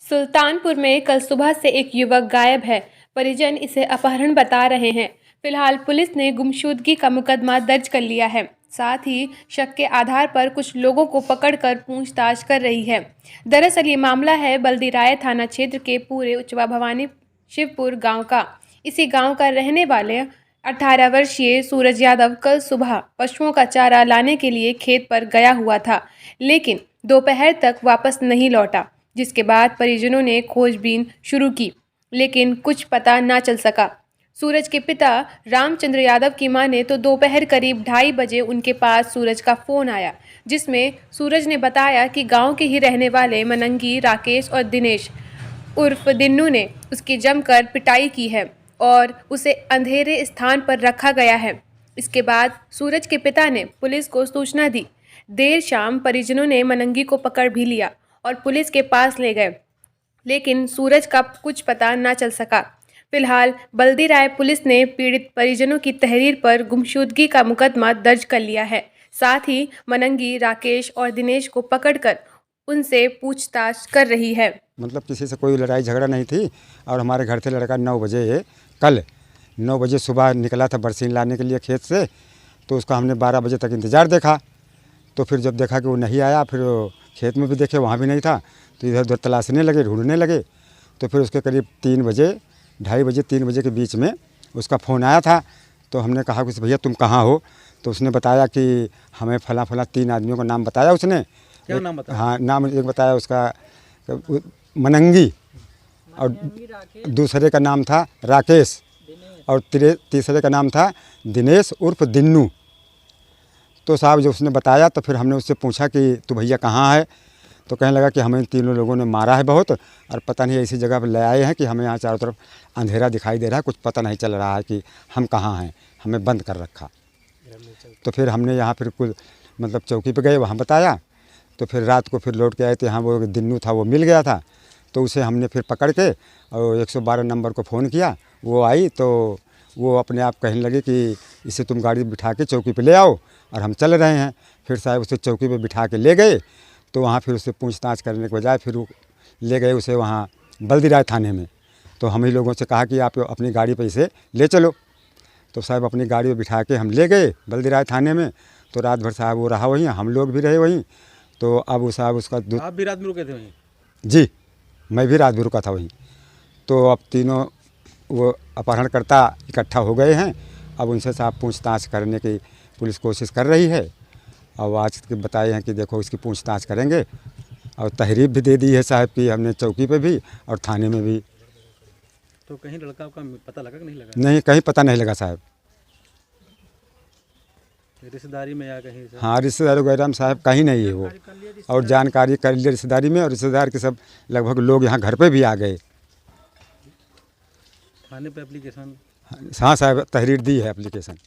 सुल्तानपुर में कल सुबह से एक युवक गायब है। परिजन इसे अपहरण बता रहे हैं। फिलहाल पुलिस ने गुमशुदगी का मुकदमा दर्ज कर लिया है। साथ ही शक के आधार पर कुछ लोगों को पकड़कर पूछताछ कर रही है। दरअसल ये मामला है बल्दीराय थाना क्षेत्र के पूरे उचवा भवानी शिवपुर गांव का। इसी गांव का रहने वाले 18 वर्षीय सूरज यादव कल सुबह पशुओं का चारा लाने के लिए खेत पर गया हुआ था, लेकिन दोपहर तक वापस नहीं लौटा, जिसके बाद परिजनों ने खोजबीन शुरू की, लेकिन कुछ पता ना चल सका। सूरज के पिता रामचंद्र यादव की माने तो दोपहर करीब 2:30 बजे उनके पास सूरज का फ़ोन आया, जिसमें सूरज ने बताया कि गांव के ही रहने वाले मनंगी, राकेश और दिनेश उर्फ दिन्नू ने उसकी जमकर पिटाई की है और उसे अंधेरे स्थान पर रखा गया है। इसके बाद सूरज के पिता ने पुलिस को सूचना दी। देर शाम परिजनों ने मनंगी को पकड़ भी लिया और पुलिस के पास ले गए, लेकिन सूरज का कुछ पता न चल सका। फिलहाल बल्दीराय पुलिस ने पीड़ित परिजनों की तहरीर पर गुमशुदगी का मुकदमा दर्ज कर लिया है। साथ ही मनंगी, राकेश और दिनेश को पकड़कर उनसे पूछताछ कर रही है। मतलब किसी से कोई लड़ाई झगड़ा नहीं थी और हमारे घर से लड़का 9 बजे कल 9 बजे सुबह निकला था बरसीन लाने के लिए खेत से। तो उसका हमने 12 बजे तक इंतज़ार देखा। तो फिर जब देखा कि वो नहीं आया, फिर खेत में भी देखे वहाँ भी नहीं था, तो इधर उधर तलाशने लगे, ढूंढने लगे। तो फिर उसके करीब 3 बजे 2:30 बजे 3 बजे के बीच में उसका फ़ोन आया था। तो हमने कहा कि भैया तुम कहाँ हो? तो उसने बताया कि हमें फला फला 3 आदमियों का नाम बताया उसने। क्या नाम बताया? हाँ, नाम एक बताया उसका मनंगी और दूसरे का नाम था राकेश और तीसरे का नाम था दिनेश उर्फ दिन्नू। तो साहब जो उसने बताया, तो फिर हमने उससे पूछा कि तू भैया कहाँ है? तो कहने लगा कि हमें तीनों लोगों ने मारा है बहुत, और पता नहीं ऐसी जगह पर ले आए हैं कि हमें यहाँ चारों तरफ अंधेरा दिखाई दे रहा है, कुछ पता नहीं चल रहा है कि हम कहाँ हैं, हमें बंद कर रखा। तो फिर हमने यहाँ फिर कुल मतलब चौकी पे गए, वहाँ बताया। तो फिर रात को फिर लौट के आए थे, यहाँ वो दिन्नू था वो मिल गया था। तो उसे हमने फिर पकड़ के और 112 नंबर को फ़ोन किया। वो आई तो वो अपने आप कहने लगे कि इसे तुम गाड़ी बिठा के चौकी पे ले आओ, और हम चल रहे हैं। फिर साहब उसे चौकी पे बिठा के ले गए। तो वहाँ फिर उससे पूछताछ करने के बजाय फिर वो ले गए उसे वहाँ बल्दीराय थाने में। तो हम ही लोगों से कहा कि आप अपनी गाड़ी पे इसे ले चलो। तो साहब अपनी गाड़ी में बिठा के हम ले गए बल्दीराय थाने में। तो रात भर साहब वो रहा वहीं, हम लोग भी रहे वहीं। तो अब वो साहब उसका आप भी रात में रुके थे वहीं? जी, मैं भी रात भर रुका था वहीं। तो अब तीनों वो अपहरणकर्ता इकट्ठा हो गए हैं। अब उनसे साहब पूछताछ करने की पुलिस कोशिश कर रही है। और आज के बताए हैं कि देखो इसकी पूछताछ करेंगे, और तहरीर भी दे दी है साहब की हमने चौकी पे भी और थाने में भी। तो कहीं लड़का का पता लगा कि नहीं लगा? नहीं, कहीं पता नहीं लगा साहब। रिश्तेदारी में या कहीं से? हाँ, रिश्तेदार वगैरह में साहब कहीं नहीं है वो। और जानकारी कर ली रिश्तेदारी में, और रिश्तेदार के सब लगभग लोग यहाँ घर पे भी आ गए। थाने पे एप्लीकेशन? हाँ साहब, तहरीर दी है एप्लीकेशन।